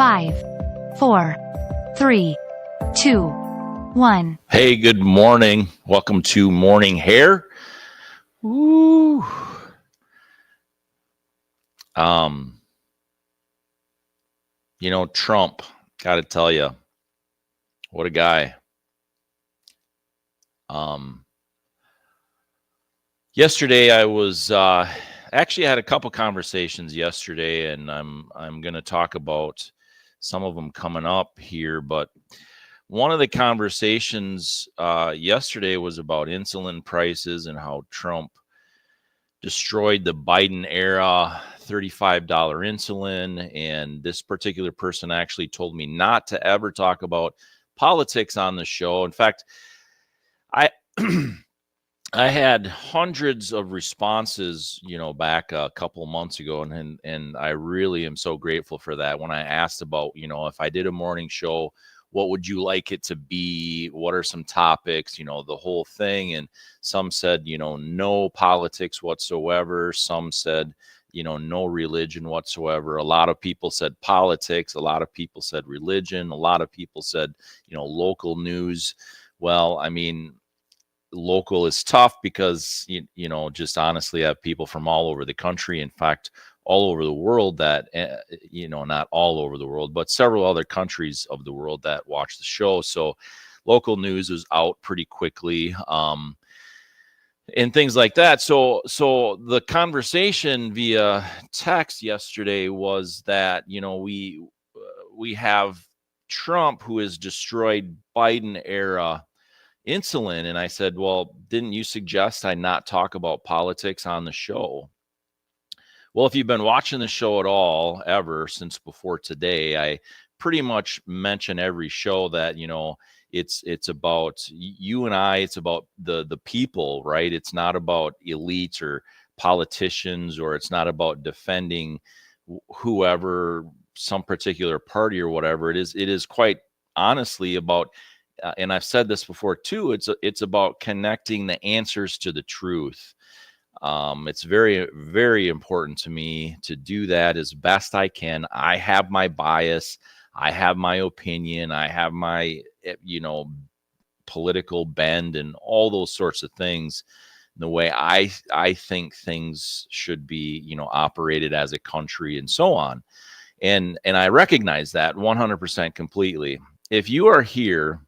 5, 4, 3, 2, 1. Hey, good morning. Welcome to Morning Hair. Ooh. Trump, got to tell you, what a guy. Yesterday I was actually I had a couple conversations yesterday, and I'm going to talk about some of them coming up here, but one of the conversations yesterday was about insulin prices and how Trump destroyed the Biden era $35 insulin. And this particular person actually told me not to ever talk about politics on the show. In fact, I I had hundreds of responses, back a couple of months ago, and I really am so grateful for that. When I asked about, if I did a morning show, what would you like it to be? What are some topics? The whole thing. And some said, no politics whatsoever. Some said, no religion whatsoever. A lot of people said politics. A lot of people said religion. A lot of people said, local news. Well, I mean, local is tough because, just honestly, I have people from all over the country. In fact, all over the world that, not all over the world, but several other countries of the world that watch the show. So local news is out pretty quickly, and things like that. So the conversation via text yesterday was that, we have Trump who has destroyed Biden era insulin. And I said, well, didn't you suggest I not talk about politics on the show? Well, if you've been watching the show at all ever since before today, I pretty much mention every show that, it's about you and I, it's about the people, right? It's not about elites or politicians, or it's not about defending whoever, some particular party or whatever. It is quite honestly about, and I've said this before too, it's about connecting the answers to the truth. It's very, very important to me to do that as best I can. I have my bias. I have my opinion. I have my, political bend and all those sorts of things. The way I think things should be, operated as a country and so on. And I recognize that 100% completely. If you are here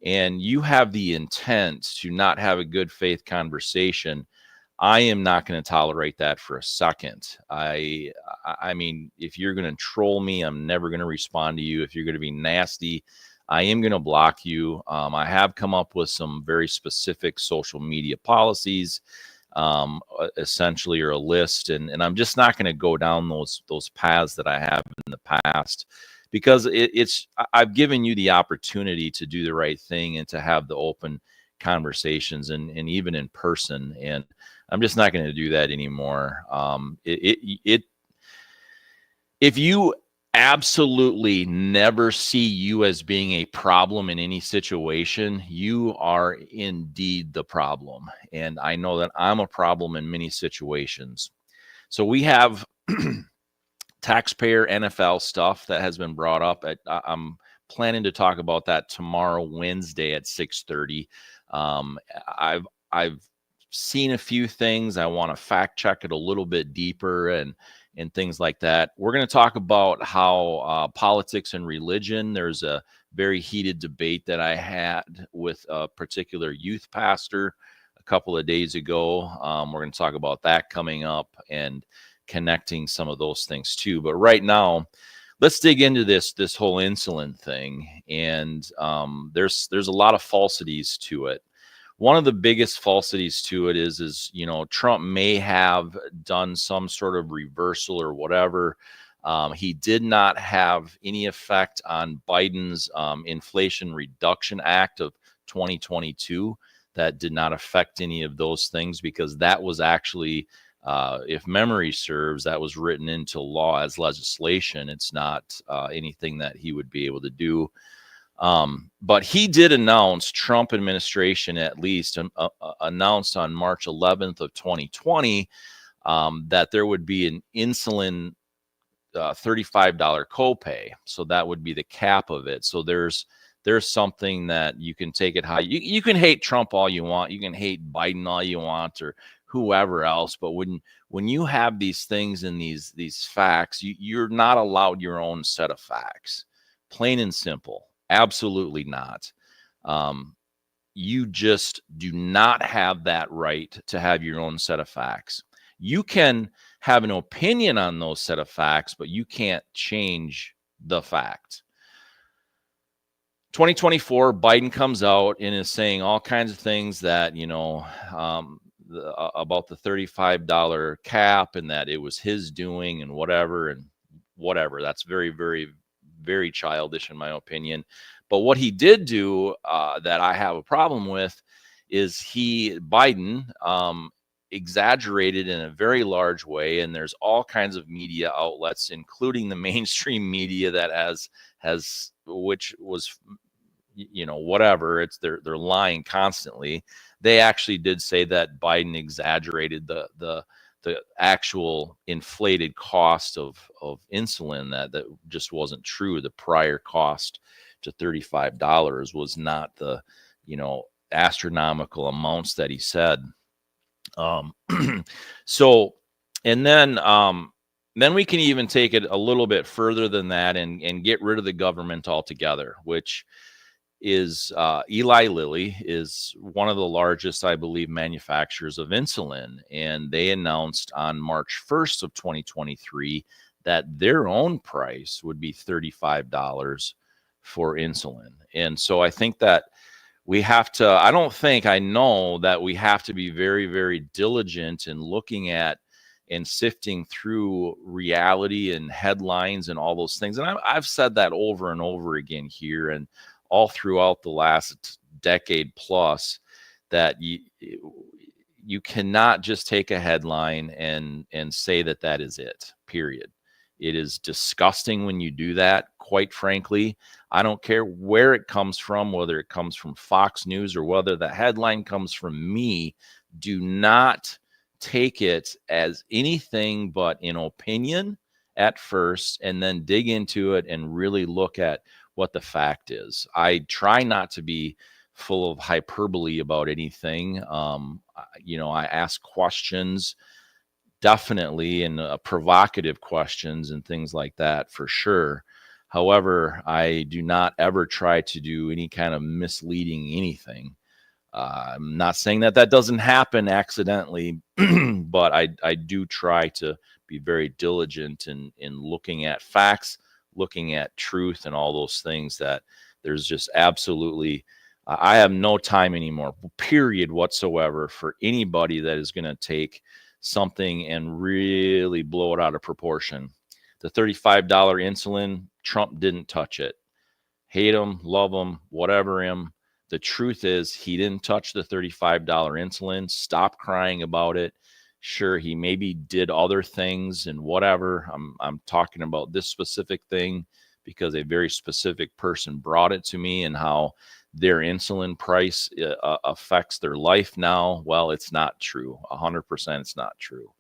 and you have the intent to not have a good faith conversation, I am not going to tolerate that for a second. I mean, if you're going to troll me, I'm never going to respond to you. If you're going to be nasty, I am going to block you. I have come up with some very specific social media policies, essentially, or a list, and I'm just not going to go down those paths that I have in the past, because I've given you the opportunity to do the right thing and to have the open conversations, and even in person. And I'm just not going to do that anymore. If you absolutely never see you as being a problem in any situation, you are indeed the problem. And I know that I'm a problem in many situations. So we have taxpayer NFL stuff that has been brought up. I'm planning to talk about that tomorrow, Wednesday at 6:30. I've seen a few things. I want to fact check it a little bit deeper and things like that. We're going to talk about how politics and religion, there's a very heated debate that I had with a particular youth pastor a couple of days ago. We're going to talk about that coming up and connecting some of those things too. But right now, let's dig into this whole insulin thing. And there's a lot of falsities to it. One of the biggest falsities to it is Trump may have done some sort of reversal or whatever. He did not have any effect on Biden's Inflation Reduction Act of 2022. That did not affect any of those things, because that was actually, if memory serves, that was written into law as legislation. It's not anything that he would be able to do. But he did announce, Trump administration at least, announced on March 11th of 2020 that there would be an insulin $35 copay. So that would be the cap of it. So there's something that you can take it high. You can hate Trump all you want. You can hate Biden all you want, or whoever else. But when you have these things and these facts, you're not allowed your own set of facts. Plain and simple. Absolutely not. You just do not have that right to have your own set of facts. You can have an opinion on those set of facts, but you can't change the fact. 2024, Biden comes out and is saying all kinds of things that, about the $35 cap and that it was his doing and whatever. That's very, very, very childish in my opinion. But what he did do that I have a problem with is Biden exaggerated in a very large way. And there's all kinds of media outlets, including the mainstream media, that has which was, whatever, they're lying constantly. They actually did say that Biden exaggerated the actual inflated cost of insulin, that just wasn't true. The prior cost to $35 was not the, astronomical amounts that he said. So, and then we can even take it a little bit further than that and get rid of the government altogether, which is Eli Lilly is one of the largest, I believe, manufacturers of insulin. And they announced on March 1st of 2023 that their own price would be $35 for insulin. And so I think that we have to, I know that we have to be very, very diligent in looking at and sifting through reality and headlines and all those things. And I've said that over and over again here and all throughout the last decade plus, that you cannot just take a headline and say that is it, period. It is disgusting when you do that, quite frankly. I don't care where it comes from, whether it comes from Fox News or whether the headline comes from me. Do not take it as anything but an opinion at first, and then dig into it and really look at what the fact is. I try not to be full of hyperbole about anything. I ask questions, definitely, and provocative questions and things like that for sure. However, I do not ever try to do any kind of misleading anything. I'm not saying that doesn't happen accidentally, but I do try to be very diligent in looking at facts, looking at truth, and all those things. That there's just absolutely, I have no time anymore, period, whatsoever, for anybody that is going to take something and really blow it out of proportion. The $35 insulin, Trump didn't touch it. Hate him, love him, whatever him. The truth is, he didn't touch the $35 insulin. Stop crying about it. Sure, he maybe did other things and whatever. I'm talking about this specific thing because a very specific person brought it to me, and how their insulin price affects their life now. Well, it's not true. 100% it's not true.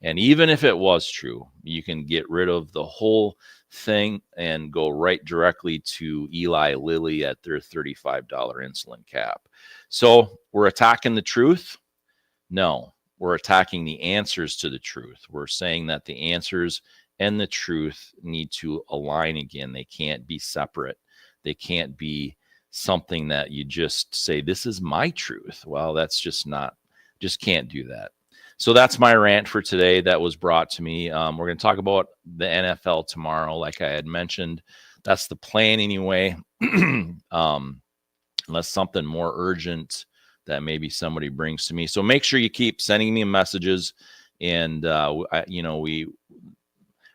And even if it was true, you can get rid of the whole thing and go right directly to Eli Lilly at their $35 insulin cap. So we're attacking the truth? No, we're attacking the answers to the truth. We're saying that the answers and the truth need to align again. They can't be separate. They can't be something that you just say, this is my truth. Well, that's just can't do that. So that's my rant for today that was brought to me. We're going to talk about the NFL tomorrow, like I had mentioned. That's the plan anyway. Unless something more urgent that maybe somebody brings to me. So make sure you keep sending me messages. And,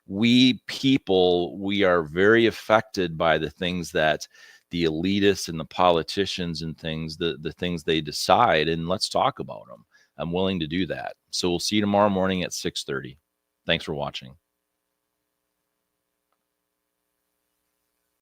we people, we are very affected by the things that the elitists and the politicians and things, the things they decide. And let's talk about them. I'm willing to do that. So we'll see you tomorrow morning at 6:30. Thanks for watching.